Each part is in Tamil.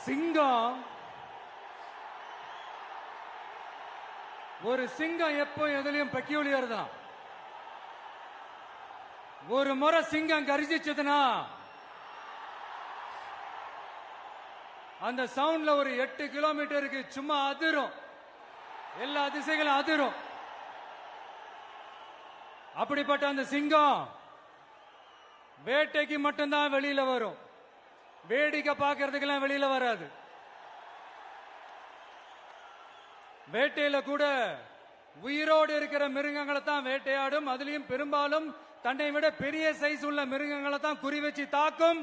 சிங்கம் ஒரு சிங்கம் எப்போ எதுலயும் பெக்யூலியர் தான். ஒரு முறை சிங்கம் கர்ஜிச்சதுன்னா அந்த சவுண்ட்ல ஒரு 8 கிலோமீட்டருக்கு சும்மா அதிரும், எல்லா திசைகளும் அதிரும். அப்படிப்பட்ட அந்த சிங்கம் வேட்டைக்கு மட்டும்தான் வெளியில வரும், வேடிக்கை பார்க்கறதுக்கெல்லாம் வெளியில வராது. வேட்டையில கூட உயிரோடு இருக்கிற மிருகங்களை தான் வேட்டையாடும். அதுலயும் பெரும்பாலும் தன்னை விட பெரிய சைஸ் உள்ள மிருகங்களை தான் குறி வச்சு தாக்கும்,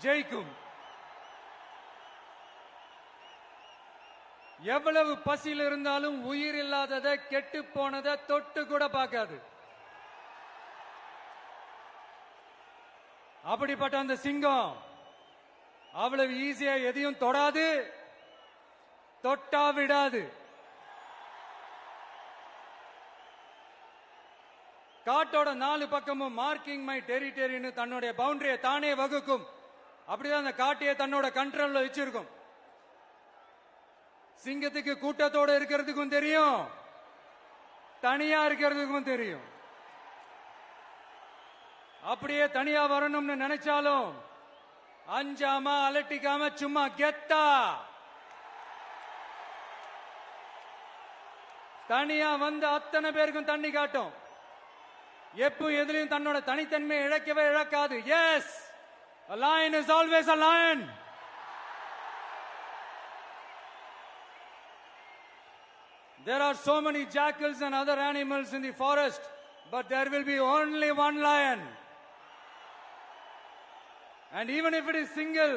ஜெயிக்கும். எவ்வளவு பசியில் இருந்தாலும் உயிர் இல்லாததை, கெட்டு போனதை தொட்டு கூட பார்க்காது. அப்படிப்பட்ட அந்த சிங்கம் அவ்வளவு ஈஸியா எதையும் தொடாது, தொட்டா விடாது. காட்டோட 4 பக்கமும் மார்க்கிங் மை டெரிட்டரின்னு தன்னுடைய பவுண்டரியை தானே வகுக்கும். அப்படிதான் அந்த காட்டையே தன்னோட கண்ட்ரோல்ல வச்சிருக்கும். சிங்கத்துக்கு கூட்டத்தோட இருக்கிறதுக்கும் தெரியும், தனியா இருக்கிறதுக்கும் தெரியும். அப்படியே தனியா வரணும்னு நினைச்சாலும் அஞ்சாம அலட்டிக்காம சும்மா கெத்தா தனியா வந்து அத்தனை பேருக்கும் தண்ணி காட்டும். எப்போ எதுலயும் தன்னோட தனித்தன்மையை இழக்கவே இழக்காது. Yes, a lion is always a lion. There are so many jackals and other animals in the forest, but there will be only one lion. And even if it is single,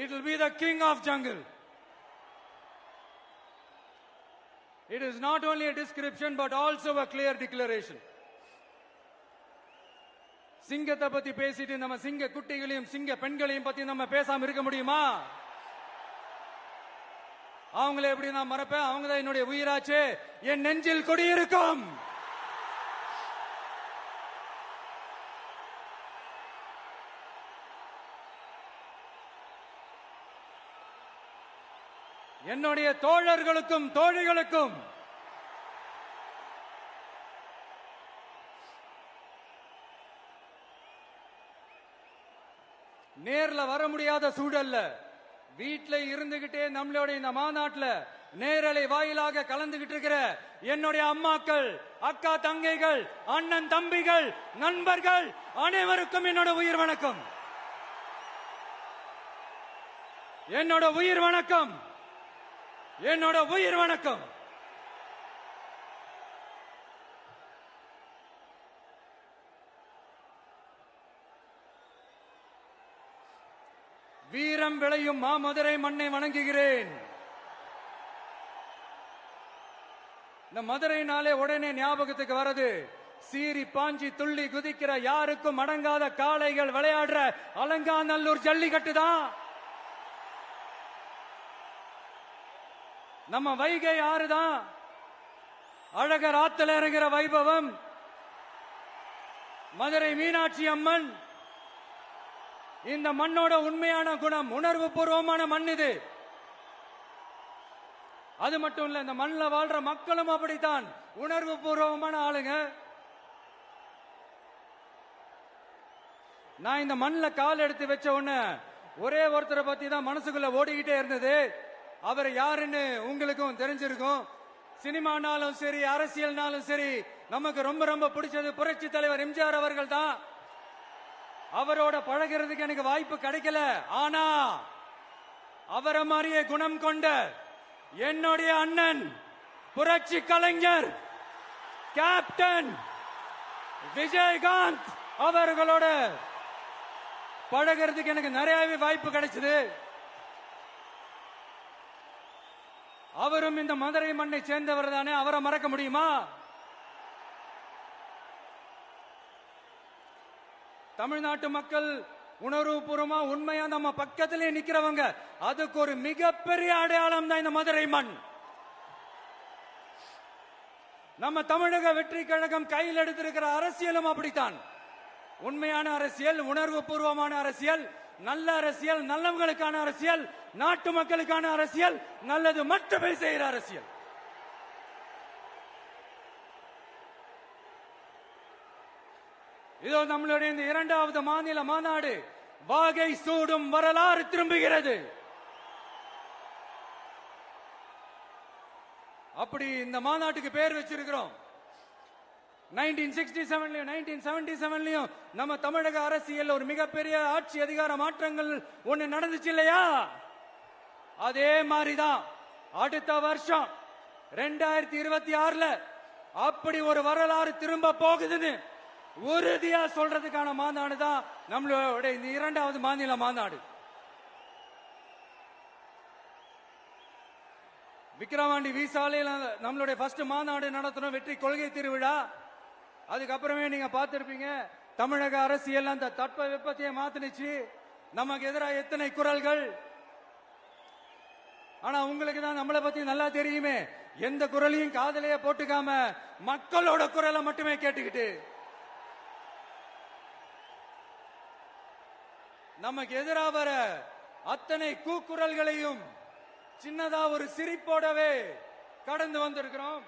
it will be the king of jungle. It is not only a description but also a clear declaration. சிங்கத்தை பத்தி பேசிட்டு நம்ம சிங்க குட்டிகளையும் சிங்க பெண்களையும் பத்தி நம்ம பேசாம இருக்க முடியுமா? அவங்கள எப்படி நான் மறப்பேன்? அவங்க தான் என்னுடைய உயிராச்சே, என் நெஞ்சில் குடியிருக்கும். என்னுடைய தோழர்களுக்கும் தோழிகளுக்கும் நேர்ல வர முடியாத சூழல்ல வீட்ல இருந்துகிட்டே நம்மளோட இந்த மாநாட்டில் நேரலை வாயிலாக கலந்துகிட்டு இருக்கிற என்னுடைய அம்மாக்கள், அக்கா தங்கைகள், அண்ணன் தம்பிகள், நண்பர்கள் அனைவருக்கும் என்னோட உயிர் வணக்கம். என்னோட உயிர் வணக்கம், என்னோட உயிர் வணக்கம். வீரம் விளையும் மாமதுரை மண்ணை வணங்குகிறேன். இந்த மதுரைனாலே உடனே ஞாபகத்துக்கு வரது சீறி பாஞ்சி துள்ளி குதிக்கிற யாருக்கும் அடங்காத காளைகள் விளையாடுற அலங்காநல்லூர் ஜல்லிக்கட்டு தான். நம்ம வைகை ஆறுதான் அழகர் ஆத்துல இறங்குற வைபவம். மதுரை மீனாட்சி அம்மன் இந்த மண்ணோட உண்மையான குணம், உணர்வு பூர்வமான மண் இது. அது மட்டும் இல்ல, இந்த மண்ணில் வாழ்ற மக்களும் அப்படித்தான் உணர்வு பூர்வமான ஆளுங்க. நான் இந்த மண்ணில் கால் எடுத்து வச்ச உடனே ஒரே ஒருத்தரை பத்தி தான் மனசுக்குள்ள ஓடிக்கிட்டே இருந்தது. அவர் யாருன்னு உங்களுக்கும் தெரிஞ்சிருக்கும். சினிமானாலும் சரி, அரசியல்னாலும் சரி, நமக்கு ரொம்ப ரொம்ப பிடிச்சது புரட்சி தலைவர் எம்ஜிஆர் அவர்கள் தான். அவரோட பழகிறதுக்கு எனக்கு வாய்ப்பு கிடைக்கல. ஆனா அவரை மாதிரியே குணம் கொண்ட என்னுடைய அண்ணன் புரட்சி கலைஞர் கேப்டன் விஜயகாந்த் அவர்களோட பழகிறதுக்கு எனக்கு நிறையவே வாய்ப்பு கிடைச்சது. அவரும் இந்த மதுரை மண்ணை சேர்ந்தவர் தானே, அவரை மறக்க முடியுமா? தமிழ்நாட்டு மக்கள் உணர்வுபூர்வமா உண்மையா நம்ம பக்கத்திலே நிக்கிறவங்க, அதுக்கு ஒரு மிகப்பெரிய அடையாளம் தான் இந்த மதுரை மண். நம்ம தமிழக வெற்றி கழகம் கையில் எடுத்திருக்கிற அரசியலும் அப்படித்தான். உண்மையான அரசியல், உணர்வு பூர்வமான அரசியல், நல்ல அரசியல், நல்லவங்களுக்கான அரசியல், நாட்டு மக்களுக்கான அரசியல், நல்லது மட்டுமே செய்கிற அரசியல். இதோ நம்மளுடைய இந்த இரண்டாவது மாநில மாநாடு வாகை சூடும் வரலாறு திரும்புகிறது. அப்படி இந்த மாநாட்டுக்கு பேர் வச்சிருக்கிறோம். 1967லயும் 1977லயும் நம்ம தமிழக அரசியல் ஒரு மிகப்பெரிய ஆட்சி அதிகார மாற்றங்கள் ஒண்ணு நடந்துச்சு இல்லையா? அதே மாதிரிதான் அடுத்த வருஷம் 2026ல அப்படி ஒரு வரலாறு திரும்ப போகுதுன்னு உறுதியா சொல்றதுக்கான மாநாடு தான் நம்மளோட இந்த இரண்டாவது மாநில மாநாடு. விக்கிரவாண்டி விசாலையில் நம்மளுடைய ஃபர்ஸ்ட் மாநாடு நடத்தணும், வெற்றி கொள்கை திருவிழா. அதுக்கப்புறமே நீங்க பார்த்திருப்பீங்க, தமிழக அரசியல் அந்த தட்ப வெப்பத்தையே மாத்தினுச்சு. நமக்கு எதிராக எத்தனை குரல்கள். ஆனா உங்களுக்கு தான் நம்மளை பத்தி நல்லா தெரியுமே, எந்த குரலையும் காதலையே போட்டுக்காம மக்களோட குரலை மட்டுமே கேட்டுக்கிட்டு நமக்கு எதிராக வர அத்தனை கூக்குரல்களையும் சின்னதா ஒரு சிரிப்போடவே கடந்து வந்திருக்கிறோம்.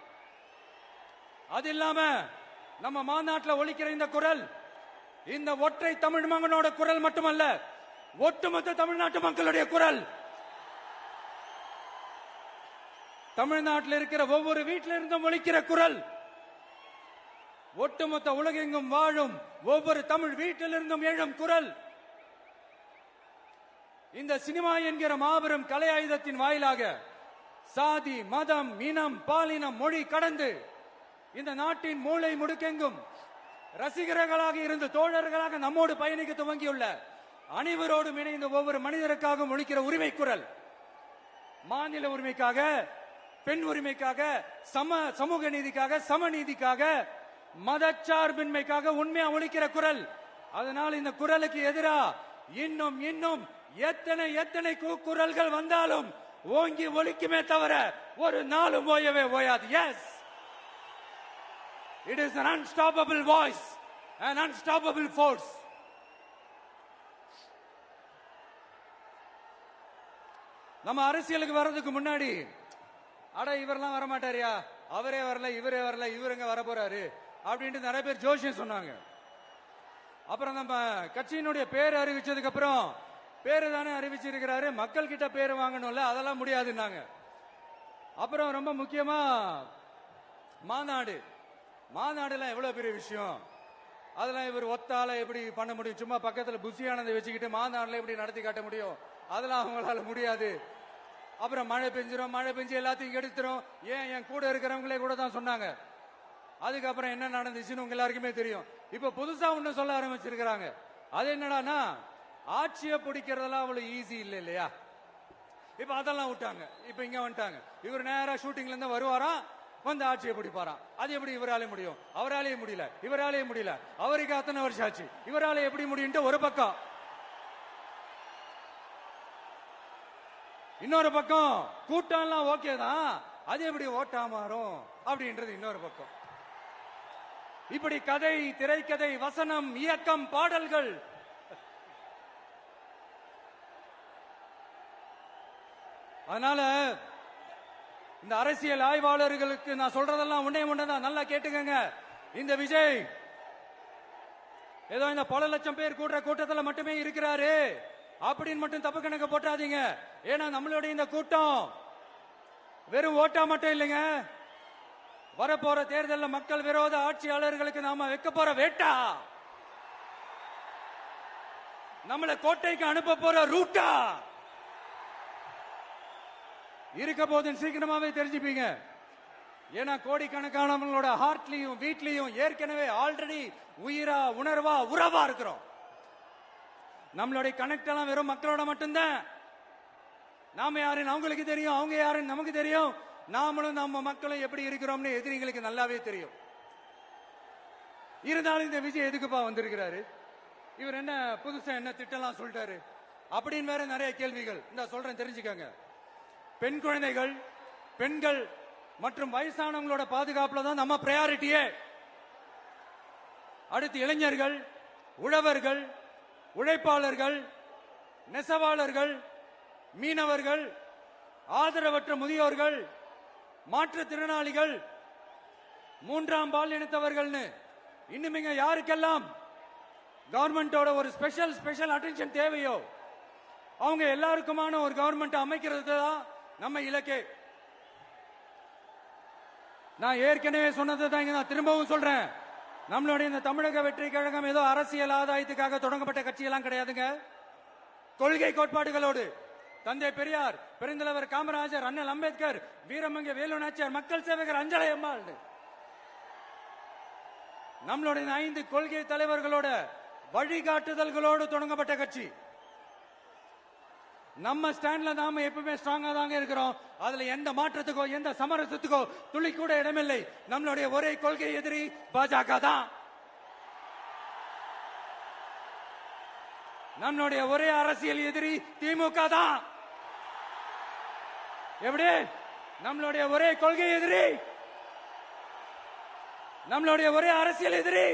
அது இல்லாம நம்ம மாநாட்டில் ஒலிக்கிற இந்த குரல் இந்த ஒற்றை தமிழ் மகனோட குரல் மட்டுமல்ல, ஒட்டுமொத்த தமிழ்நாட்டு மக்களுடைய குரல். தமிழ்நாட்டில் இருக்கிற ஒவ்வொரு வீட்டில இருந்தும் ஒலிக்கிற குரல். ஒட்டுமொத்த உலகெங்கும் வாழும் ஒவ்வொரு தமிழ் வீட்டிலிருந்தும் எழும் குரல். இந்த சினிமா என்கிற மாபெரும் கலை ஆயுதத்தின் வாயிலாக சாதி, மதம், இனம், பாலினம், மொழி கடந்து இந்த நாட்டின் மூளை முடுக்கெங்கும் ரசிகர்களாக இருந்து தோழர்களாக நம்மோடு பயணிக்க துவங்கியுள்ள அனைவரோடும் இணைந்த ஒவ்வொரு மனிதருக்காகவும் ஒலிக்கிற உரிமை குரல். மாநில உரிமைக்காக, பெண் உரிமைக்காக, சமூக நீதிக்காக, சமநீதிக்காக, மதச்சார்பின்மைக்காக உண்மையா ஒலிக்கிற குரல். அதனால் இந்த குரலுக்கு எதிராக இன்னும் இன்னும் எத்தனை எத்தனை குரல்கள் வந்தாலும் ஓங்கி ஒலிக்குமே தவிர ஒரு நாளும் ஓயவே ஓயாது. Yes, it is an unstoppable voice, an unstoppable force. நம்ம அரசியலுக்கு வர்றதுக்கு முன்னாடி அட இவரெல்லாம் வரமாட்டாரியா, அவரே வரல, இவரே வரல, இவருங்க வர போறாரு அப்படின்ட்டு நிறைய பேர் ஜோஷியம் சொன்னாங்க. அப்புறம் நம்ம கட்சியினுடைய பேர் அறிவிச்சதுக்கு அப்புறம் பேரு தானே அறிவிச்சிருக்கிறாரு, மக்கள் கிட்ட பேரு வாங்கணும்ல, அதெல்லாம் முடியாதுன்னாங்க. அப்புறம் ரொம்ப முக்கியமா மாநாடுலாம் எவ்வளவு பெரிய விஷயம், அதெல்லாம் இவர் ஒத்தால எப்படி பண்ண முடியும், சும்மா பக்கத்துல புசியானதை வச்சுக்கிட்டு மாநாடுல எப்படி நடத்தி காட்ட முடியும், அதெல்லாம் அவங்களால முடியாது. அப்புறம் மழை பெஞ்சு எல்லாத்தையும் எடுத்துரும். ஏன் என் கூட இருக்கிறவங்களே கூட தான் சொன்னாங்க. அதுக்கப்புறம் என்ன நடந்துச்சுன்னு உங்க எல்லாருக்குமே தெரியும். இப்ப புதுசா ஒண்ணு சொல்ல ஆரம்பிச்சிருக்கிறாங்க. அது என்னடானா, ஆட்சியை பிடிக்கிறதெல்லாம் அவ்வளவு ஈஸி இல்லை இல்லையா. இப்ப அதெல்லாம் விட்டாங்க, இப்ப இங்க வந்துட்டாங்க. இவர் நேரா ஷூட்டிங்ல இருந்து வருவாராம், வந்து ஆட்சியை பிடிப்பாராம். அது எப்படி இவராலே முடியும், அவராலே முடியல, இவராலே முடியல, அவருக்கு அத்தனை வருஷம் ஆச்சு, இவராலே எப்படி முடியும் ஒரு பக்கம். இன்னொரு பக்கம் கூட்டம் எல்லாம் ஓகே தான், அது எப்படி ஓட்டா மாறும் அப்படின்றது இன்னொரு பக்கம். இப்படி கதை, திரைக்கதை, வசனம், இயக்கம், பாடல்கள், அதனால இந்த அரசியல் ஆய்வாளர்களுக்கு நான் சொல்றதெல்லாம் ஒன்னேதான், நல்லா கேட்டுக்கங்க. இந்த விஜய் ஏதோ இந்த பல லட்சம் பேர் கூடுற கூட்டத்தில் மட்டுமே இருக்கிறாரு அப்படின்னு மட்டும் தப்பு கணக்கு போட்டாதீங்க. ஏன்னா நம்மளுடைய இந்த கூட்டம் வெறும் ஓட்டா மட்டும் இல்லைங்க, வரப்போற தேர்தலில் மக்கள் விரோத ஆட்சியாளர்களுக்கு நாம வைக்க போற வேட்டா, நம்மளை கோட்டைக்கு அனுப்ப போற ரூட்டா இருக்க போதுன்னு சீக்கிரமாவே தெரிஞ்சுப்பீங்க. ஏன்னா கோடிக்கணக்கானவங்களோட ஹார்ட்லயும் வீட்லயும் ஏற்கனவே ஆல்ரெடி உயிரா, உணர்வா, உறவா இருக்கிறோம். நம்மளுடைய கனெக்ட் எல்லாம் வெறும் மக்களோட மட்டும்தான். நாம யாருன்னு அவங்களுக்கு தெரியும், அவங்க யாருன்னு நமக்கு தெரியும். நாமளும் நம்ம மக்களும் எப்படி இருக்கிறோம்னு எதிரிங்களுக்கு நல்லாவே தெரியும். இருந்தாலும் இந்த விஜய் எதுக்குப்பா வந்திருக்கிறாரு, இவர் என்ன புதுசா என்ன திட்டம்லாம் சொல்லிட்டாரு அப்படின்னு வேற நிறைய கேள்விகள். இந்த சொல்றேன் தெரிஞ்சுக்கங்க. பெண் குழந்தைகள், பெண்கள் மற்றும் வயசானவங்களோட பாதுகாப்புல தான் நம்ம பிரையாரிட்டியே. அடுத்து இளைஞர்கள், உழவர்கள், உழைப்பாளர்கள், நெசவாளர்கள், மீனவர்கள், ஆதரவற்ற முதியோர்கள், மாற்றுத்திறனாளிகள், மூன்றாம் பால் இனத்தவர்கள்னு இன்னும் யாருக்கெல்லாம் கவர்மெண்டோட ஒரு ஸ்பெஷல் அட்டென்ஷன் தேவையோ அவங்க எல்லாருக்குமான ஒரு கவர்மெண்ட் அமைக்கிறது தான் நம்ம இலக்கே. நான் ஏற்கனவே சொன்னதை தான் இங்க நான் திரும்பவும் சொல்றேன். நம்மளுடைய இந்த தமிழக வெற்றி கழகம் ஏதோ அரசியல் ஆதாயத்துக்காக தொடங்கப்பட்ட கட்சியெல்லாம் கிடையாதுங்க. கொள்கை கோட்பாடுகளோடு தந்தை பெரியார், பெருந்தலைவர் காமராஜர், அண்ணல் அம்பேத்கர், வீரமங்க வேலு நாச்சியார், மக்கள் சேவகர் அஞ்சலை அம்மாள், நம்மளுடைய 5 கொள்கை தலைவர்களோட வழிகாட்டுதல்களோடு தொடங்கப்பட்ட கட்சி. நம்ம ஸ்டாண்ட்ல நாம எப்பவுமே ஸ்ட்ராங்கா தாங்க இருக்கிறோம். அதுல எந்த மாற்றத்துக்கோ எந்த சமரசத்துக்கோ துளி கூட இடமில்லை. நம்மளுடைய ஒரே கொள்கை எதிரி பாஜக தான். நம்மளுடைய ஒரே அரசியல் எதிரி திமுக தான். எப்படி? நம்மளுடைய ஒரே கொள்கை எதிரி, நம்மளுடைய ஒரே அரசியல் எதிரி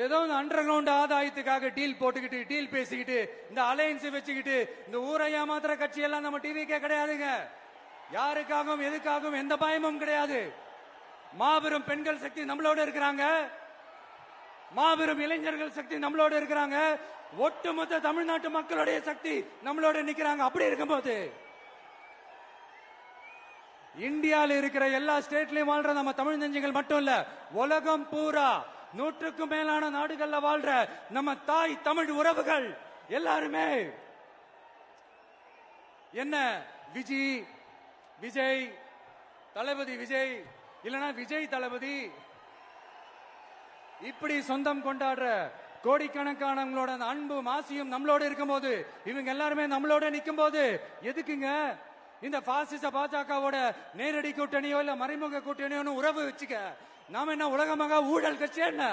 ஏதோ அண்டர் கிரவுண்ட் ஆதாயத்துக்காக டீல் போட்டுக்கிட்டு டீல் பேசிக்கிட்டு இந்த அலையன்ஸ் வச்சுக்கிட்டு இந்த ஊரை ஏமாத்துற கட்சி எல்லாம் நம்ம டிவிக்கே கிடையாதுங்க. யாருக்காகவும் எதுக்காகவும் எந்த பயமும் கிடையாது. மாபெரும் பெண்கள் சக்தி நம்மளோட இருக்கிறாங்க, மாபெரும் இளைஞர்கள் சக்தி நம்மளோட இருக்கிறாங்க, ஒட்டுமொத்த தமிழ்நாட்டு மக்களுடைய சக்தி நம்மளோட நிக்கிறாங்க. அப்படி இருக்கும்போது இந்தியாவில் இருக்கிற எல்லா ஸ்டேட்லயும் வாழ்ற நம்ம தமிழ் நெஞ்சங்கள் மட்டும் இல்ல, உலகம் பூரா 100க்கும் மேலான நாடுகள்ல வாழ்ற நம்ம தாய் தமிழ் உறவுகள் எல்லாருமே என்ன விஜய் தளபதி விஜய் இல்லனா விஜய் தளபதி இப்படி சொந்தம் கொண்டாடுற கோடிக்கணக்கானவங்களோட அன்பு மாசியும் நம்மளோட இருக்கும் போது, இவங்க எல்லாருமே நம்மளோட நிக்கும் போது எதுக்குங்க இந்த பாசிச பாஜகவோட நேரடி கூட்டணியோ இல்ல மறைமுக கூட்டணியோ உறவு வச்சுக்க? நாம என்ன உலகமாக ஊழல் கட்சி? என்ன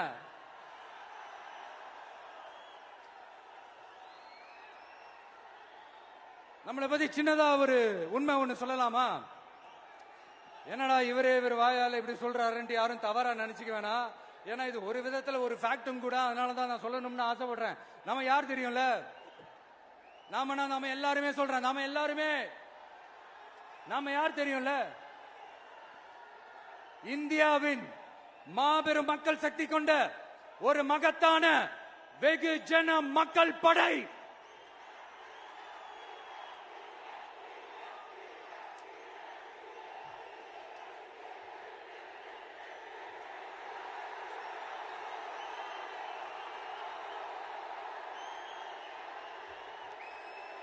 நம்மளை பத்தி சின்னதா ஒரு உண்மை ஒண்ணு சொல்லலாமா? என்னடா இவர் வாயால இப்படி சொல்றாருன்ட்டு யாரும் தவறா நினைச்சுக்க வேணாம். ஏன்னா இது ஒரு விதத்துல ஒரு ஃபேக்டும் கூட. அதனாலதான் நான் சொல்லணும்னு ஆசைப்படுறேன். நம்ம யார் தெரியும்ல? நாம எல்லாருமே சொல்றேன். நாம யார் தெரியும்ல? இந்தியாவின் மாபெரும் மக்கள் சக்தி கொண்ட ஒரு மகத்தான வெகுஜன மக்கள் படை.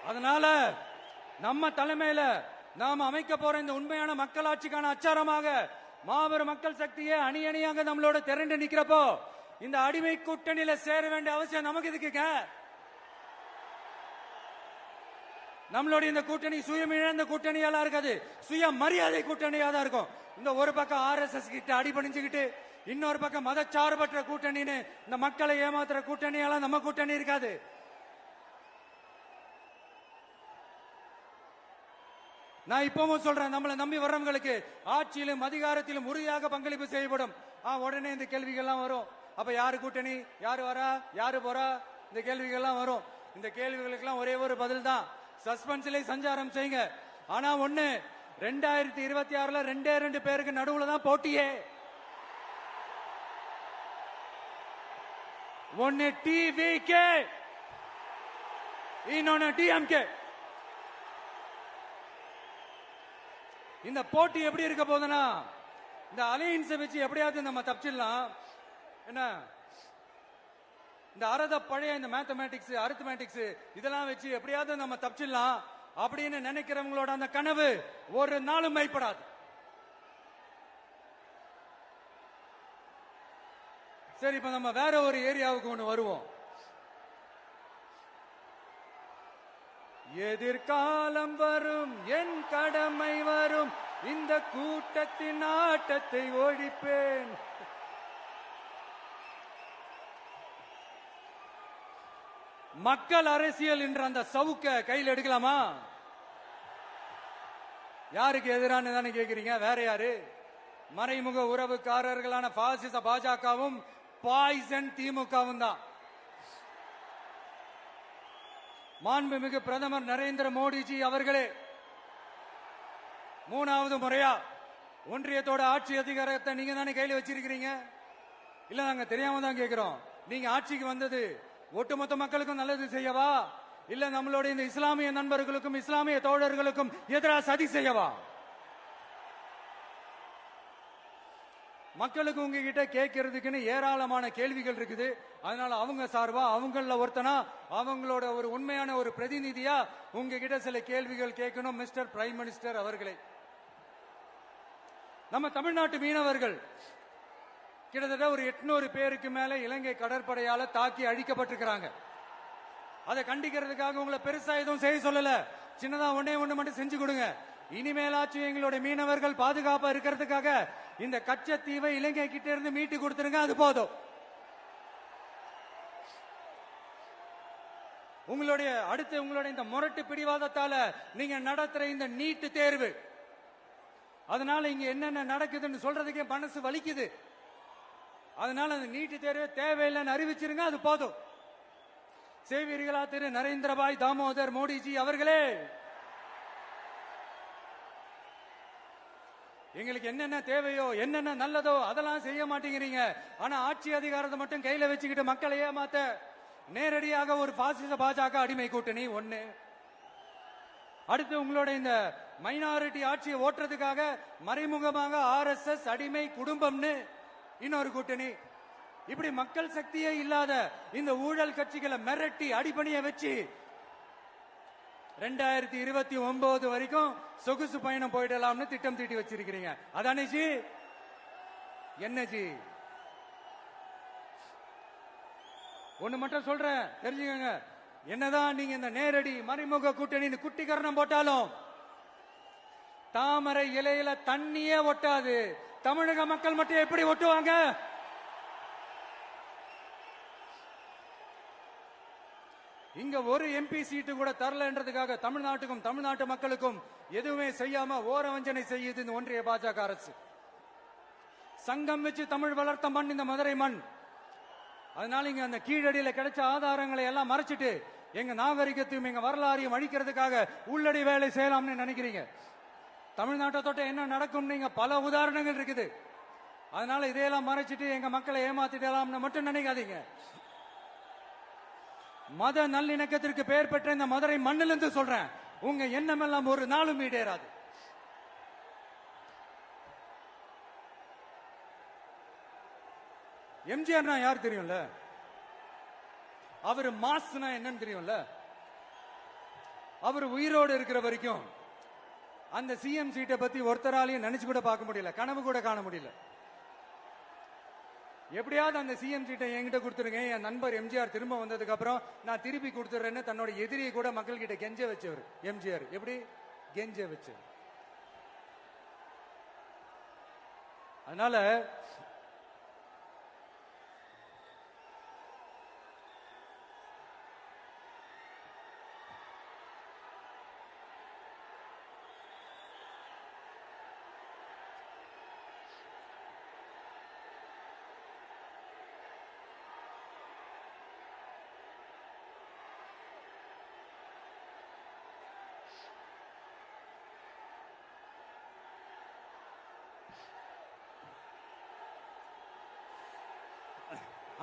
அதனால நம்ம தலைமையில நாம் அமைக்க போற இந்த உண்மையான மக்களாட்சிக்கான அச்சாரமாக மாபெரும் மக்கள் சக்தியே அணி அணியாக நம்மளோட திரண்டு நிக்கிறப்போ இந்த அடிமை கூட்டணியில சேர வேண்டிய அவசியம் நமக்கு இருக்குங்க. நம்மளுடைய இந்த கூட்டணி சுயம் இழந்த கூட்டணியால இருக்காது, சுய மரியாதை கூட்டணியா தான் இருக்கும். இந்த ஒரு பக்கம் RSS கிட்ட அடிபணிஞ்சுக்கிட்டு, இன்னொரு பக்கம் மதச்சார்பற்ற கூட்டணின்னு இந்த மக்களை ஏமாத்துற கூட்டணியால நம்ம கூட்டணி இருக்காது. நான் இப்பவும் சொல்றேன், நம்மளை நம்பி வர்றவங்களுக்கு ஆட்சியிலும் அதிகாரத்திலும் உறுதியாக பங்களிப்பு செய்யப்படும். உடனே இந்த கேள்விகள்லாம் வரும். அப்ப யாரு கூட்டணி, யாரு வரா, யாரு போறா, இந்த கேள்விகள்லாம் வரும். இந்த கேள்விகளுக்கெல்லாம் ஒரே ஒரு பதில் தான், சஸ்பென்ஸ்ல சஞ்சாரம் செய்யுங்க. ஆனா ஒண்ணு, 2026 2 பேருக்கு நடுவுல தான் போட்டியே. ஒன்னு டிவிகே, இன்னொன்னு டிஎம்கே. இந்த போட்டி எப்படி இருக்க போதுன்னா, இந்த அலையன்ஸை வச்சு எப்படியாவது நம்ம தப்பிச்சிடலாம். என்ன இந்த பழைய இந்த மேத்தமேட்டிக்ஸ், அரித்மேட்டிக்ஸ் இதெல்லாம் வச்சு எப்படியாவது நம்ம தப்பிச்சிடலாம் அப்படின்னு நினைக்கிறவங்களோட அந்த கனவு ஒரு நாளும் மைப்படாது. சரி, இப்ப நம்ம வேற ஒரு ஏரியாவுக்கு ஒண்ணு வருவோம். எதிர்காலம் வரும், என் கடமை வரும், இந்த கூட்டத்தின் ஆட்டத்தை ஒழிப்பேன். மக்கள் அரசியல் என்ற அந்த சவுக்க கையில் எடுக்கலாமா? யாருக்கு எதிரான தானே கேக்குறீங்க? வேற யாரு? மறைமுக உறவுக்காரர்களான பாசிச பாஜகவும் பாய்சன் திமுகவும் தான். மாண்புமிகு பிரதமர் நரேந்திர மோடிஜி அவர்களே, 3வது முறையா ஒன்றியத்தோட ஆட்சி அதிகாரத்தை நீங்க தானே கையில வச்சிருக்கிறீங்க. இல்ல நாங்க தெரியாம தான் கேட்கிறோம். நீங்க ஆட்சிக்கு வந்தது ஒட்டுமொத்த மக்களுக்கும் நல்லது செய்யவா, இல்ல நம்மளுடைய இந்த இஸ்லாமிய நண்பர்களுக்கும் இஸ்லாமிய தோழர்களுக்கும் எதிராக சதி செய்யவா? மக்களுக்கு உங்ககிட்ட கேட்கறதுக்குன்னு ஏராளமான கேள்விகள் இருக்குது. அதனால அவங்க சார்பா அவங்கள ஒருத்தனா அவங்களோட ஒரு உண்மையான ஒரு பிரதிநிதியா உங்ககிட்ட சில கேள்விகள் கேட்கணும். மிஸ்டர் பிரைம் மினிஸ்டர் அவர்களே, நம்ம தமிழ்நாட்டு மீனவர்கள் கிட்டத்தட்ட ஒரு 800 பேருக்கு மேல இலங்கை கடற்படையால தாக்கி அழிக்கப்பட்டிருக்கிறாங்க. அதை கண்டிக்கிறதுக்காக உங்களை பெருசா எதுவும் செய்ய சொல்லல, சின்னதா ஒண்ணே ஒண்ணு மட்டும் செஞ்சு கொடுங்க. இனிமேலாச்சும் எங்களுடைய மீனவர்கள் பாதுகாப்பா இருக்கிறதுக்காக இந்த கச்சத்தீவை இலங்கை கிட்ட இருந்து மீட்டு கொடுத்துருங்க, அது போதும். உங்களுடைய இந்த முரட்டு பிடிவாதத்தால நீங்க நடத்துற இந்த நீட்டு தேர்வு, அதனால இங்க என்னென்ன நடக்குதுன்னு சொல்றதுக்கே மனசு வலிக்குது. அதனால அந்த நீட்டு தேர்வு தேவையில்லைன்னு அறிவிச்சிருங்க, அது போதும். செய்வீர்களா திரு நரேந்திரபாய் தாமோதர் மோடிஜி அவர்களே? எங்களுக்கு என்னென்ன தேவையோ என்னென்ன நல்லதோ அதெல்லாம் செய்ய மாட்டேங்கிறீங்க. ஆனா ஆட்சி அதிகாரத்தை மட்டும் கையில வச்சுக்கிட்டு மக்களை ஏமாத்த நேரடியாக ஒரு பாசிச பாஜக அடிமை கூட்டணி ஒண்ணு. அடுத்து உங்களோட இந்த மைனாரிட்டி ஆட்சியை ஓட்டுறதுக்காக மறைமுகமாக RSS அடிமை குடும்பம்னு இன்னொரு கூட்டணி. இப்படி மக்கள் சக்தியே இல்லாத இந்த ஊழல் கட்சிகளை மிரட்டி அடிபணிய வச்சு 2029 வரைக்கும் சொகுசு பயணம் போயிடலாம்னு திட்டம் தீட்டி வச்சிருக்கிறீங்க. அதானே ஜி? என்ன ஜி? ஒண்ணு மட்டும் சொல்றேன், தெரிஞ்சுக்கங்க. என்னதான் நீங்க இந்த நேரடி மறைமுக கூட்டணி குட்டிகரணம் போட்டாலும் தாமரை இலையில தண்ணியே ஒட்டாது. தமிழக மக்கள் மட்டும் எப்படி ஒட்டுவாங்க? இங்க ஒரு MP சீட்டு கூட தரலன்றதுக்காக தமிழ்நாட்டுக்கும் தமிழ்நாட்டு மக்களுக்கும் எதுவுமே செய்யாம ஓரவஞ்சனை செய்யுது இந்த ஒன்றிய பாஜக அரசு. சங்கம் வச்சு தமிழ் வளர்த்த மண் இந்த மதுரை மண். அதனால இங்க அந்த கீழடியில கிடைச்ச ஆதாரங்களை எல்லாம் மறைச்சிட்டு எங்க நாகரிகத்தையும் எங்க வரலாறையும் அழிக்கிறதுக்காக உள்ளடி வேலை செய்யலாம்னு நினைக்கிறீங்க. தமிழ்நாட்டை தொட்ட என்ன நடக்கும் நீங்க பல உதாரணங்கள் இருக்குது. அதனால இதையெல்லாம் மறைச்சிட்டு எங்க மக்களை ஏமாத்திடலாம்னு மட்டும் நினைக்காதீங்க. மத நல்லிணக்கத்திற்கு பெயர் பெற்ற இந்த மதுரை மண்ணிலிருந்து சொல்றேன், உங்க எண்ணம் எல்லாம் ஒரு நாளும் ஈடேறாது. எம்ஜிஆர்னா யார் தெரியும்ல? அவரு மாஸ்னா என்னன்னு தெரியும்ல? அவர் உயிரோடு இருக்கிற வரைக்கும் அந்த சிஎம் சீட்டை பத்தி ஒருத்தராலையும் நினைச்சு கூட பார்க்க முடியல, கனவு கூட காண முடியல. எப்படியாவது அந்த சிஎம் சீட்டை என்கிட்ட கொடுத்துருங்க, என் நண்பர் எம்ஜிஆர் திரும்ப வந்ததுக்கு அப்புறம் நான் திருப்பி கொடுத்துறேன்னு தன்னோட எதிரியை கூட மக்கள் கிட்ட கெஞ்ச வச்சவர் எம்ஜிஆர். எப்படி கெஞ்ச வச்சவர்? அதனால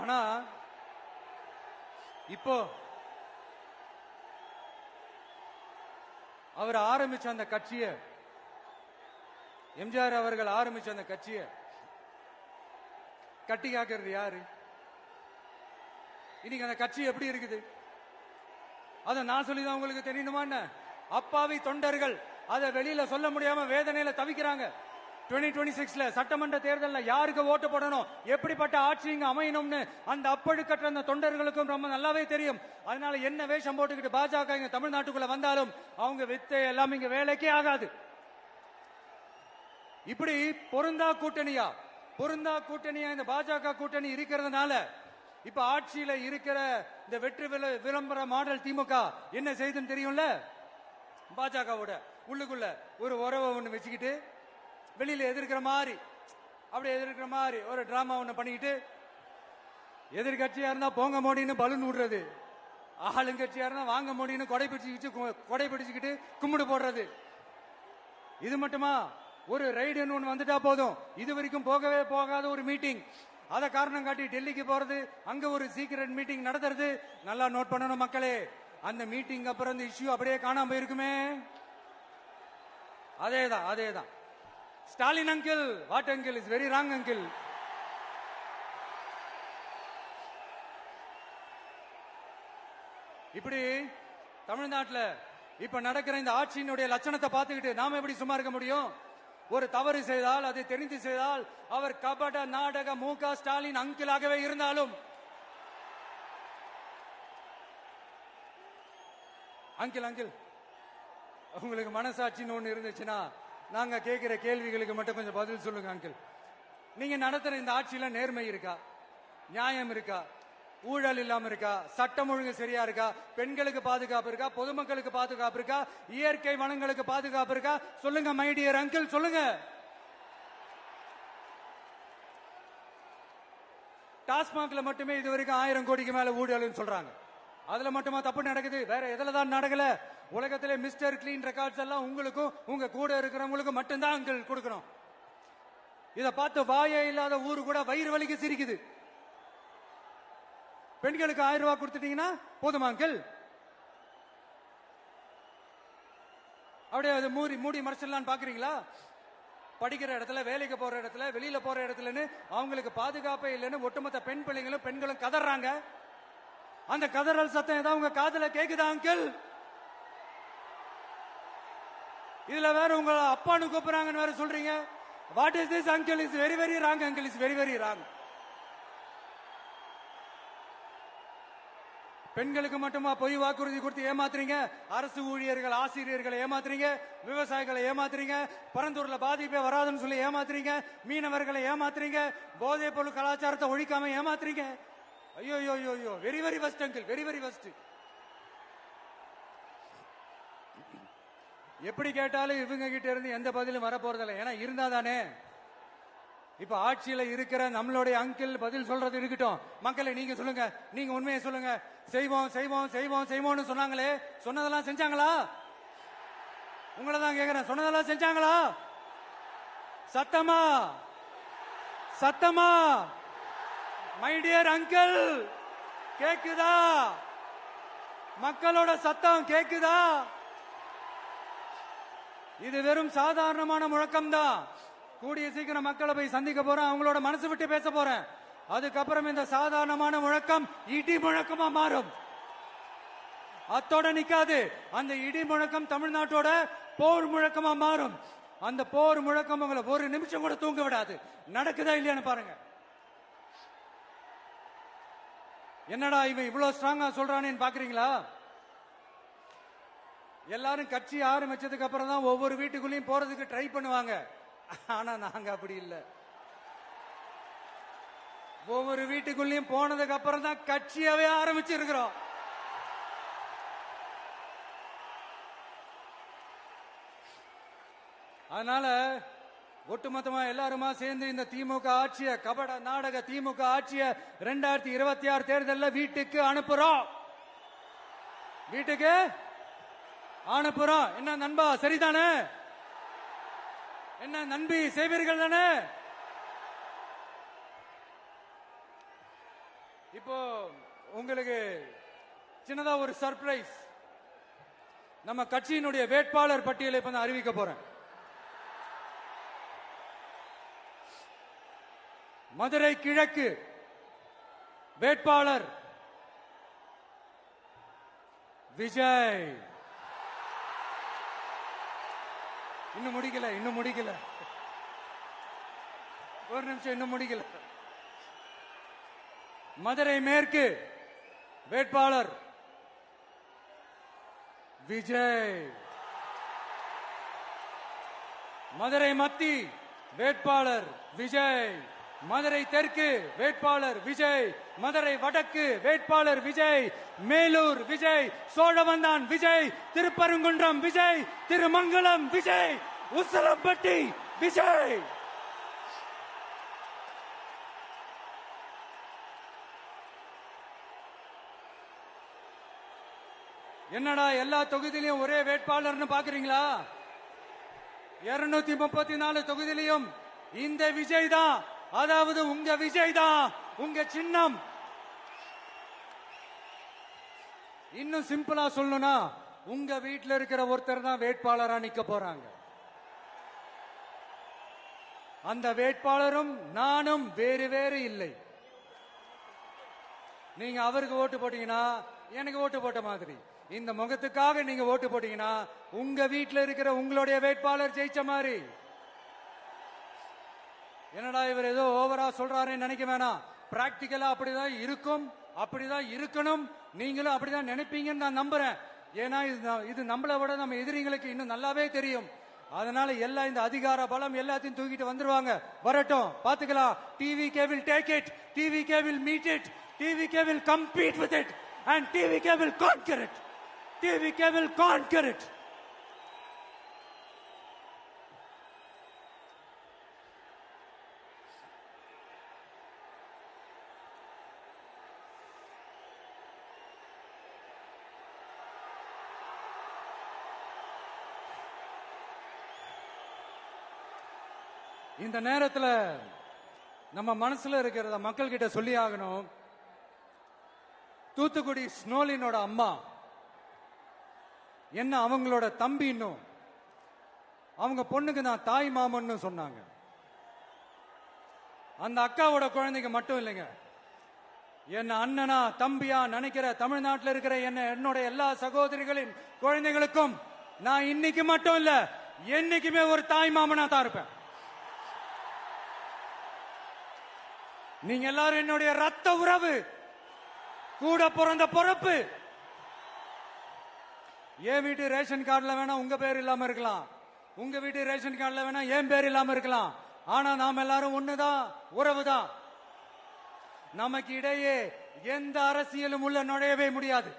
ஆனா இப்போ அவர் ஆரம்பிச்ச அந்த கட்சியை, எம்ஜிஆர் அவர்கள் ஆரம்பிச்ச அந்த கட்சியை கட்டி காக்கிறது யாரு? இன்னைக்கு அந்த கட்சி எப்படி இருக்குது? அத நான் சொல்லிதான் உங்களுக்கு தெரியணுமா என்ன? அப்பாவி தொண்டர்கள் அதை வெளியில சொல்ல முடியாம வேதனையில தவிக்கிறாங்க. 2026 சட்டமன்ற தேர்தலில் யாருக்கு ஓட்டு போடணும், எப்படிப்பட்ட ஆட்சி இங்க அமையணும்னு அந்த அப்பழுக்கற்ற அந்த தொண்டர்களுக்கும் ரொம்ப நல்லாவே தெரியும். அதனால என்ன வேஷம் போட்டுக்கிட்டு பாஜக இங்க தமிழ்நாட்டுக்குள்ள வந்தாலும் அவங்க வித்தை எல்லாம் இங்க வேலைக்கே ஆகாது. இப்படி பொருந்தா கூட்டணியா இந்த பாஜக கூட்டணி இருக்கிறதுனால இப்ப ஆட்சியில இருக்கிற இந்த வெற்றி விளம்பர மாடல் திமுக என்ன செய்துன்னு தெரியும்ல? பாஜகவோட உள்ளுக்குள்ள ஒரு உறவை ஒண்ணு வச்சுக்கிட்டு வெளியில எதிர்க்கிற மாதிரி, அப்படி எதிர்க்கிற மாதிரி ஒரு டிராமா ஒண்ணு பண்ணிக்கிட்டு எதிர்கட்சியா இருந்தா போங்க மோடின்னு பலூன் விடுறது, ஆளுங்கட்சியா இருந்தா வாங்க மோடின்னு கொடை பிடிச்சுக்கிட்டு கும்பிடு போடுறது. இது மட்டுமா? ஒரு ரைடுன்னு ஒன்று வந்துட்டா போதும், இது வரைக்கும் போகவே போகாத ஒரு மீட்டிங், அதை காரணம் காட்டி டெல்லிக்கு போறது, அங்க ஒரு சீக்கிரட் மீட்டிங் நடத்துறது. நல்லா நோட் பண்ணணும் மக்களே, அந்த மீட்டிங் அப்புறம் இந்த இஷ்யூ அப்படியே காணாம போயிருக்குமே. அதேதான். Stalin uncle, what uncle is very wrong uncle. இப்படி தமிழ்நாட்டில் இப்ப நடக்கிற இந்த ஆட்சியினுடைய லட்சணத்தை பார்த்துக்கிட்டு நாம எப்படி சும்மா இருக்க முடியும்? ஒரு தவறு செய்தால், அதை தெரிந்து செய்தால், அவர் கபட நாடக மு.க. ஸ்டாலின் அங்கிளாகவே இருந்தாலும், அங்கிள் உங்களுக்கு மனசாட்சின்னு ஒண்ணு இருந்துச்சுன்னா நாங்க கேட்கிற கேள்விகளுக்கு மட்டும் கொஞ்சம் பதில் சொல்லுங்க அங்கிள். நீங்க நடத்துற இந்த ஆட்சியில நேர்மை இருக்கா? நியாயம் இருக்கா? ஊழல் இல்லாம இருக்கா? சட்டம் ஒழுங்கு சரியா இருக்கா? பெண்களுக்கு பாதுகாப்பு இருக்கா? பொதுமக்களுக்கு பாதுகாப்பு இருக்கா? இயற்கை வளங்களுக்கு பாதுகாப்பு இருக்கா? சொல்லுங்க மை டியர் அங்கிள், சொல்லுங்க. டாஸ்மாக்ல மட்டுமே இது வரைக்கும் 1000 கோடிக்கு மேல ஊழல் சொல்றாங்க. அதுல மட்டுமா தப்பு நடக்குது? வேற எதுல தான் நடக்கல? உலகத்திலே மிஸ்டர் கிளீன் ரெக்கார்ட்ஸ் எல்லாம் உங்களுக்கும் உங்க கூட இருக்கிறவங்களுக்கும் மட்டும்தான் அங்கிள் கொடுக்கணும். இத பார்த்து வாயே இல்லாத ஊரு கூட வயிறு வலிக்கு சிரிக்குது. பெண்களுக்கு 1000 ரூபாய் கொடுத்துட்டீங்கன்னா போதுமா அங்கிள்? அப்படியே அது மூடி மறைச்சிடலான்னு பாக்குறீங்களா? படிக்கிற இடத்துல, வேலைக்கு போற இடத்துல, வெளியில போற இடத்துலன்னு அவங்களுக்கு பாதுகாப்பே இல்லைன்னு ஒட்டுமொத்த பெண்களும் கதறாங்க. அந்த கதறல் சத்தம் ஏதாவது உங்க காதுல கேக்குதா அங்கிள்? இதுல வேற உங்க அப்பான்னு கூப்பிடுறாங்கன்னு வேற சொல்றீங்க. What is this uncle? Is very very wrong uncle, is very very wrong. பெண்களுக்கு மட்டுமா பொய் வாக்குறுதி கொடுத்து ஏமாத்துறீங்க? அரசு ஊழியர்கள், ஆசிரியர்களை ஏமாத்துறீங்க, விவசாயிகளை ஏமாத்துறீங்க, பரந்தூர்ல பாதிப்பே வராதுன்னு சொல்லி ஏமாத்துறீங்க, மீனவர்களை ஏமாத்துறீங்க, போதைப் பொருள் கலாச்சாரத்தை ஒழிக்காம ஏமாத்துறீங்க. ஐயோ, very very first uncle, very very first. எப்படி கேட்டாலும் இவங்க கிட்ட இருந்து எந்த பதிலும் வர போறதில்லை. ஏன்னா இருந்தா தானே. இப்ப ஆட்சியில இருக்கிற நம்மளுடைய அங்கிள் பதில் சொல்றது இருக்கட்டும். மக்களை நீங்க சொல்லுங்க, நீங்க உண்மையை சொல்லுங்க. செய்வோம்னு சொன்னாங்களே, சொன்னதெல்லாம் செஞ்சாங்களா? உங்களை தான் கேக்குறேன், சொன்னதெல்லாம் செஞ்சாங்களா? சத்தமா மை டியர் அங்கிள், கேக்குதா? மக்களோட சத்தம் கேக்குதா? இது வெறும் சாதாரணமான முழக்கம் தான். கூடிய சீக்கிரம் மக்களை போய் சந்திக்க போறேன், அவங்களோட மனசு விட்டு பேச போறேன். அதுக்கப்புறம் இந்த சாதாரணமான முழக்கம் இடி முழக்கமா மாறும். அத்தோட நிக்காது. அந்த இடி முழக்கம் தமிழ்நாட்டோட போர் முழக்கமா மாறும். அந்த போர் முழக்கம் உங்களை ஒரு நிமிஷம் கூட தூங்க விடாது. நடக்குதா இல்லையான்னு பாருங்க. என்னடா இவன் இவ்வளவு ஸ்ட்ராங்கா சொல்றானேன்னு பாக்குறீங்களா? எல்லாரும் கட்சி ஆரம்பிச்சதுக்கு அப்புறம் தான் ஒவ்வொரு வீட்டுக்குள்ளேயும் போறதுக்கு ட்ரை பண்ணுவாங்க. ஆனா நாங்க அப்படி இல்லை. ஒவ்வொரு வீட்டுக்குள்ளேயும் போனதுக்கு அப்புறம் தான் கட்சியாவே ஆரம்பிச்சிருக்கிறோம். அதனால ஒட்டுமொத்தமா எல்லாருமா சேர்ந்து இந்த திமுக ஆட்சிய, கபட நாடக திமுக ஆட்சிய 2026 தேர்தலில் வீட்டுக்கு அனுப்புறோம். வீட்டுக்கு அனுப்புறோம். என்ன நண்பா, சரிதானே? என்ன நம்பி செய்வீர்கள் தானே? இப்போ உங்களுக்கு சின்னதா ஒரு சர்ப்ரைஸ். நம்ம கட்சியினுடைய வேட்பாளர் பட்டியலை இப்ப அறிவிக்க போறேன். மதுரை கிழக்கு வேட்பாளர் விஜய். இன்னும் முடிக்கல. ஒரு நிமிஷம், இன்னும் முடிக்கல. மதுரை மேற்கு வேட்பாளர் விஜய். மதுரை மத்தி வேட்பாளர் விஜய். மதுரை தெற்கு வேட்பாளர் விஜய். மதுரை வடக்கு வேட்பாளர் விஜய். மேலூர் விஜய். சோழவந்தான் விஜய். திருப்பரங்குன்றம் விஜய். திருமங்கலம் விஜய். உசிலம்பட்டி விஜய். என்னடா எல்லா தொகுதியிலையும் ஒரே வேட்பாளர்னு பாக்குறீங்களா? 234 தொகுதியிலையும் இந்த விஜய் தான், அதாவது உங்க விஜய் தான் உங்க சின்னம். இன்னும் சிம்பிளா சொல்லணும்னா உங்க வீட்டில் இருக்கிற ஒருத்தர் தான் வேட்பாளரா நிக்க போறாங்க. அந்த வேட்பாளரும் நானும் வேறு வேறு இல்லை. நீங்க அவருக்கு ஓட்டு போட்டீங்கன்னா எனக்கு ஓட்டு போட்ட மாதிரி, இந்த முகத்துக்காக நீங்க ஓட்டு போட்டீங்கன்னா உங்க வீட்டில் இருக்கிற உங்களுடைய வேட்பாளர் ஜெயிச்ச மாதிரி. என்னடா இவர் ஏதோ ஓவரா சொல்றாருன்னு நினைக்க வேணாம். பிராக்டிக்கலா அப்படிதான் இருக்கும், அப்படிதான் இருக்கணும். நீங்களும் அப்படிதான் நினைப்பீங்கன்னு நான் நம்புறேன். ஏன்னா இது நம்மளை விட நம்ம எதிரிங்களுக்கு இன்னும் நல்லாவே தெரியும். அதனால எல்லாம் இந்த அதிகார பலம் எல்லாத்தையும் தூக்கிட்டு வந்துருவாங்க. வரட்டும், பாத்துக்கலாம். TVK will take it, TVK will meet it, TVK will compete with it and TVK will conquer it, TVK will conquer it. இந்த நேரத்துல நம்ம மனசுல இருக்கிறத மக்கள் கிட்ட சொல்லி ஆகணும். தூத்துக்குடி ஸ்னோலினோட அம்மா என்ன அவங்களோட தம்பி, இன்னும் அவங்க பொண்ணுக்கு நான் தாய் மாமன்னு சொன்னாங்க. அந்த அக்காவோட குழந்தைங்க மட்டும் இல்லைங்க, என்ன அண்ணனா தம்பியா நினைக்கிற தமிழ்நாட்டில் இருக்கிற என்னோட எல்லா சகோதரிகளின் குழந்தைகளுக்கும் நான் இன்னைக்கு மட்டும் இல்ல என்னைக்குமே ஒரு தாய் மாமனா தான் இருப்பேன். நீங்க எல்லாரும் என்னுடைய ரத்த உறவு, கூட பிறந்த பொறுப்பு. என் வீட்டு ரேஷன் கார்டுல வேணா உங்க பேர் இல்லாம இருக்கலாம், உங்க வீட்டு ரேஷன் கார்டுல வேணா என் பேர் இல்லாம இருக்கலாம். ஆனா நாம் எல்லாரும் ஒண்ணுதான், உறவுதான். நமக்கு இடையே எந்த அரசியலும் உள்ள நுழையவே முடியாது.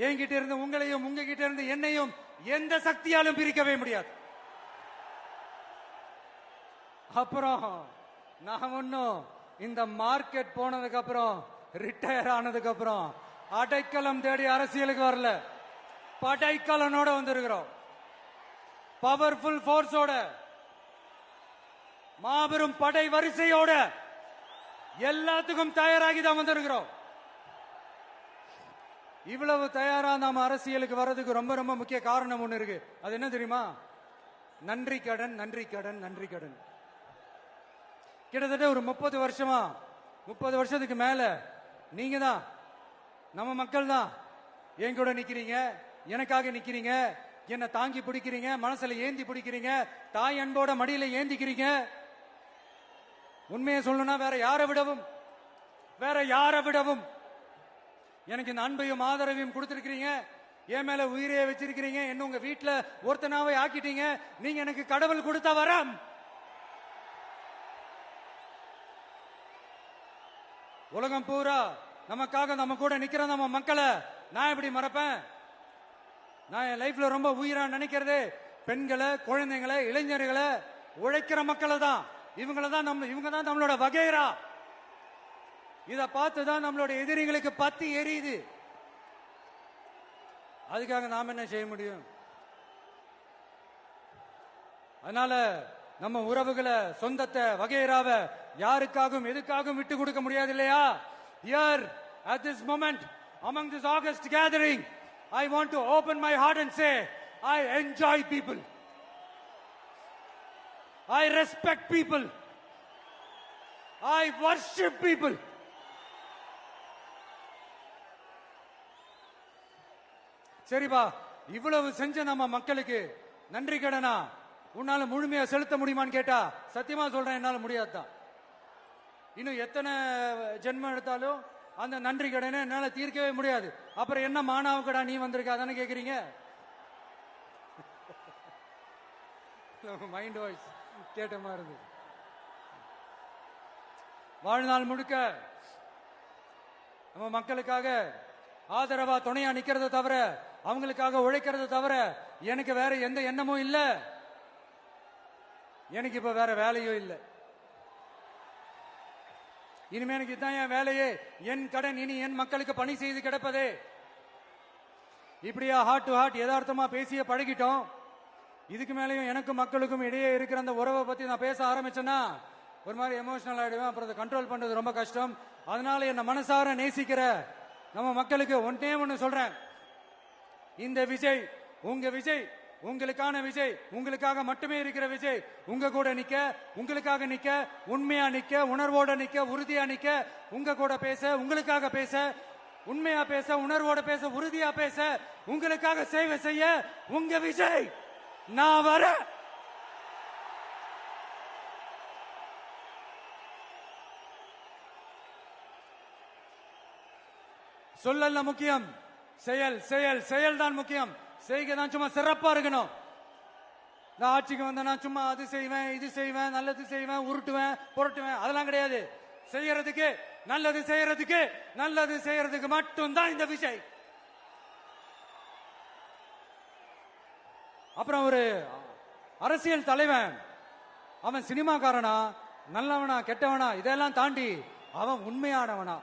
என்கிட்ட இருந்து உங்களையும் உங்ககிட்ட இருந்து என்னையும் எந்த சக்தியாலும் பிரிக்கவே முடியாது. அப்புறம் நான் ஒன்னும் இந்த மார்க்கெட் போனதுக்கு அப்புறம், ரிட்டையர் ஆனதுக்கு அப்புறம் அடைக்கலம் தேடி அரசியலுக்கு வரல. படைக்கலனோட வந்திருக்கிறோம். பவர்ஃபுல் போர்ஸோட, மாபெரும் படை வரிசையோட, எல்லாத்துக்கும் தயாராகி தான் வந்திருக்கிறோம். இவ்வளவு தயாரா நாம அரசியலுக்கு வர்றதுக்கு ரொம்ப ரொம்ப முக்கிய காரணம் ஒண்ணு இருக்கு. அது என்ன தெரியுமா? நன்றி கடன், நன்றி கடன், நன்றி கடன். கிட்டத்தட்ட ஒரு 30 வருஷமா, 30 வருஷத்துக்கு மேல நீங்க தான், நம்ம மக்கள் தான் என் கூட நிக்கிறீங்க, எனக்காக நிக்கிறீங்க, என்ன தாங்கி பிடிக்கிறீங்க, மனசுல ஏந்தி பிடிக்கிறீங்க, தாய் அன்போட மடியில ஏந்திக்கிறீங்க. உண்மையை சொல்லணும்னா வேற யாரை விடவும் எனக்கு இந்த அன்பையும் ஆதரவையும் கொடுத்திருக்கிறீங்க. என் மேல உயிரையே வச்சிருக்கிறீங்க. என்ன உங்க வீட்டுல ஒருத்தனாவே ஆக்கிட்டீங்க. நீங்க எனக்கு கடவுள் கொடுத்த வரம். உலகம் பூரா நமக்காக நம்ம கூட நிக்கிற நம்ம மக்களை நான் எப்படி மறப்பேன்? நான் என் லைஃப்ல ரொம்ப உயிரா நினைக்கிறதே பெண்களை, குழந்தைங்களை, இளைஞர்களை, உழைக்கிற மக்களை தான். இவங்க தான் நம்மளோட வகைரா. இத பார்த்துதான் நம்மளோட எதிரிகளுக்கு பத்தி எரியுது. அதுக்காக நாம என்ன செய்ய முடியும்? அதனால நம்ம உறவுகளை, சொந்தத்தை, வகைராவை யாருக்காகவும் எதுக்காகவும் விட்டு கொடுக்க முடியாது இல்லையா? Here at this moment among this August gathering, I want to open my heart and say I enjoy people, I respect people, I worship people. சரிப்பா, இவ்வளவு செஞ்ச நம்ம மக்களுக்கு நன்றி கடனா உன்னால முழுமையா செலுத்த முடியுமான்னு கேட்டா சத்தியமா சொல்றேன், என்னால முடியாதுதான். இன்னும் எத்தனை ஜென்மம் எடுத்தாலும் அந்த நன்றி கடனை என்னால தீர்க்கவே முடியாது. அப்புறம் என்ன மானாவுக்கடா நீ வந்திருக்கா தானே கேக்குறீங்க? மைண்ட் வாய்ஸ் கேட்ட மாதிரி இருக்கு. வாழ்நாள் முழுக்க நம்ம மக்களுக்காக ஆதரவா துணையா நிக்கிறத தவிர, அவங்களுக்காக உழைக்கிறத தவிர எனக்கு வேற எந்த எண்ணமும் இல்ல. எனக்கு இப்ப வேற வேலையும் இல்லை. இனிமே எனக்கு இதுதான் என் வேலையே, என் கடன் இனி என் மக்களுக்கு பணி செய்து கிடப்பதே. இப்படியா ஹார்ட் டு ஹார்ட் யதார்த்தமா பேசிய பழகிட்டோம். இதுக்கு மேலேயும் எனக்கும் மக்களுக்கும் இடையே இருக்கிற அந்த உறவை பத்தி நான் பேச ஆரம்பிச்சேன்னா ஒரு மாதிரி எமோஷனல் ஆயிடுவேன். அப்புறம் அதை கண்ட்ரோல் பண்றது ரொம்ப கஷ்டம். அதனால என்ன மனசார நேசிக்கிற நம்ம மக்களுக்கு ஒன்னே ஒன்னு சொல்றேன். இந்த விஜய் உங்க விஜய், உங்களுக்கான விஜய், உங்களுக்காக மட்டுமே இருக்கிற விஜய். உங்க கூட நிக்க, உங்களுக்காக நிக்க, உண்மையா நிக்க, உணர்வோட நிக்க, உறுதியா நிக்க, உங்க கூட பேச, உங்களுக்காக பேச, உண்மையா பேச, உணர்வோட பேச, உறுதியா பேச, உங்களுக்காக சேவை செய்ய உங்க விஜய் நான் வர. சொல்லல முக்கியம், செயல் செயல் செயல் தான் முக்கியம். செய்கை தான் சும்மா சிறப்பா இருக்கணும். நான் ஆட்சிக்கு வந்தேன்னா சும்மா அது செய்வேன், இது செய்வேன், நல்லது செய்வேன், உருட்டுவேன், புரட்டுவேன், அதெல்லாம் கிடையாது. செய்யறதுக்கு நல்லது செய்யறதுக்கு நல்லது செய்யறதுக்கு மட்டும்தான் இந்த விஜய். அப்புறம் ஒரு அரசியல் தலைவன் அவன் சினிமாக்காரனா, நல்லவனா, கெட்டவனா, இதெல்லாம் தாண்டி அவன் உண்மையானவனா,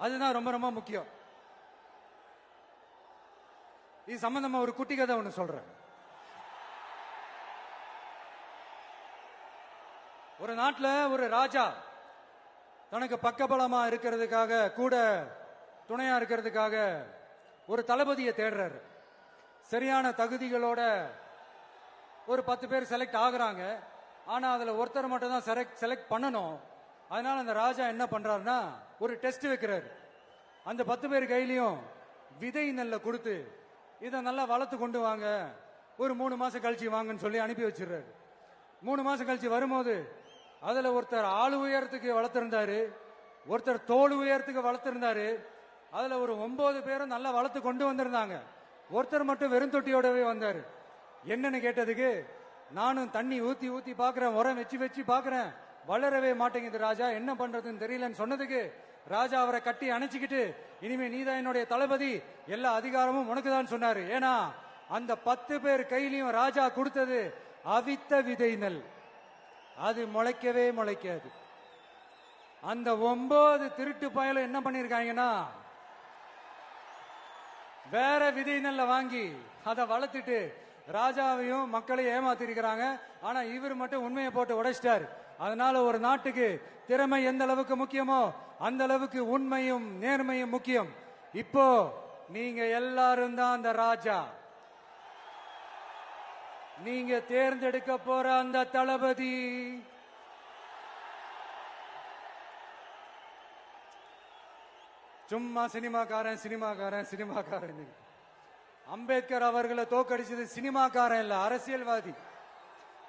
அதுதான் ரொம்ப ரொம்ப முக்கியம். இது சம்பந்தமா ஒரு குட்டி கதை ஒண்ணு சொல்றேன். ஒரு நாட்டுல ஒரு ராஜா தனக்கு பக்கபலமா இருக்கிறதுக்காக, கூட துணையா இருக்கிறதுக்காக ஒரு தளபதியை தேடுறாரு. சரியான தகுதிகளோட ஒரு 10 பேர் செலக்ட் ஆகுறாங்க. ஆனா அதுல ஒருத்தர் மட்டும் தான் செலக்ட் பண்ணணும். அதனால அந்த ராஜா என்ன பண்றாருன்னா ஒரு டெஸ்ட் வைக்கிறாரு. அந்த 10 பேர் கையிலையும் விதை நெல்லை கொடுத்து இதை நல்லா வளர்த்து கொண்டு வாங்க, ஒரு 3 மாசம் கழிச்சு வாங்கன்னு சொல்லி அனுப்பி வச்சிடுறாரு. 3 மாசம் கழிச்சு வரும்போது அதுல ஒருத்தர் ஆளு உயரத்துக்கு வளர்த்திருந்தாரு, ஒருத்தர் தோல் உயரத்துக்கு வளர்த்திருந்தாரு. அதுல ஒரு 9 பேரும் நல்லா வளர்த்து கொண்டு வந்திருந்தாங்க. ஒருத்தர் மட்டும் வெறும் தொட்டியோடவே வந்தாரு. என்னன்னு கேட்டதுக்கு, நானும் தண்ணி ஊத்தி ஊத்தி பாக்குறேன், உரம் வச்சு வச்சு பாக்குறேன், வளரவே மாட்டேங்குது ராஜா, என்ன பண்றதுன்னு தெரியலன்னு சொன்னதுக்கு ராஜா அவரை கட்டி அணைச்சிக்கிட்டு, இனிமே நீதான் என்னுடைய தளபதி, எல்லா அதிகாரமும் உனக்கு தான் சொன்னாரு. ஏன்னா அந்த 10 பேர் கையிலையும் ராஜா கொடுத்தது அவித்த விதை நெல், அது முளைக்கவே முளைக்காது. அந்த 9 திருட்டு பயலும் என்ன பண்ணிருக்காங்கன்னா வேற விதை நெல்ல வாங்கி அதை வளர்த்துட்டு ராஜாவையும் மக்களையும் ஏமாத்திருக்கிறாங்க. ஆனா இவர் மட்டும் உண்மையை போட்டு உடைச்சிட்டார். அதனால ஒரு நாட்டுக்கு திறமை எந்த அளவுக்கு முக்கியமோ அந்த அளவுக்கு உண்மையும் நேர்மையும் முக்கியம். இப்போ நீங்க எல்லாரும் தான் அந்த ராஜா. நீங்க தேர்ந்தெடுக்க போற அந்த தளபதி சும்மா சினிமாக்காரன் சினிமாக்காரன் சினிமாக்காரன். அம்பேத்கர் அவர்களை தோக்கடிச்சது சினிமாக்காரன் இல்ல, அரசியல்வாதி.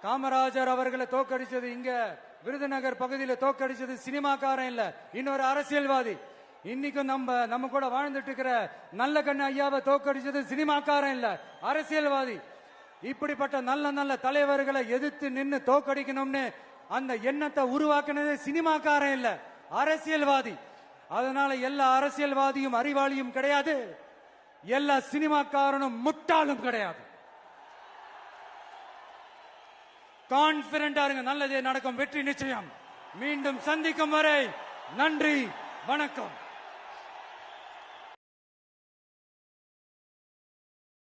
காமராஜர் அவர்களை தோக்கடிச்சது, இங்க விருதுநகர் பகுதியில் தோக்கடிச்சது சினிமாக்காரன் இல்ல, இன்னொரு அரசியல்வாதி. இன்னைக்கும் நம்ம கூட வாழ்ந்துட்டு இருக்கிற நல்ல கண்ணு ஐயாவை தோக்கடிச்சது சினிமாக்காரன் இல்ல, அரசியல்வாதி. இப்படிப்பட்ட நல்ல நல்ல தலைவர்களை எதிர்த்து நின்று தோக்கடிக்கணும்னு அந்த எண்ணத்தை உருவாக்குனது சினிமாக்காரன் இல்ல, அரசியல்வாதி. அதனால எல்லா அரசியல்வாதியும் அறிவாளியும் கிடையாது, எல்லா சினிமாக்காரனும் முட்டாளும் கிடையாது. கான்பிடண்டா இருங்க, நல்லதே நடக்கும், வெற்றி நிச்சயம். மீண்டும் சந்திக்கும் வரை நன்றி, வணக்கம்.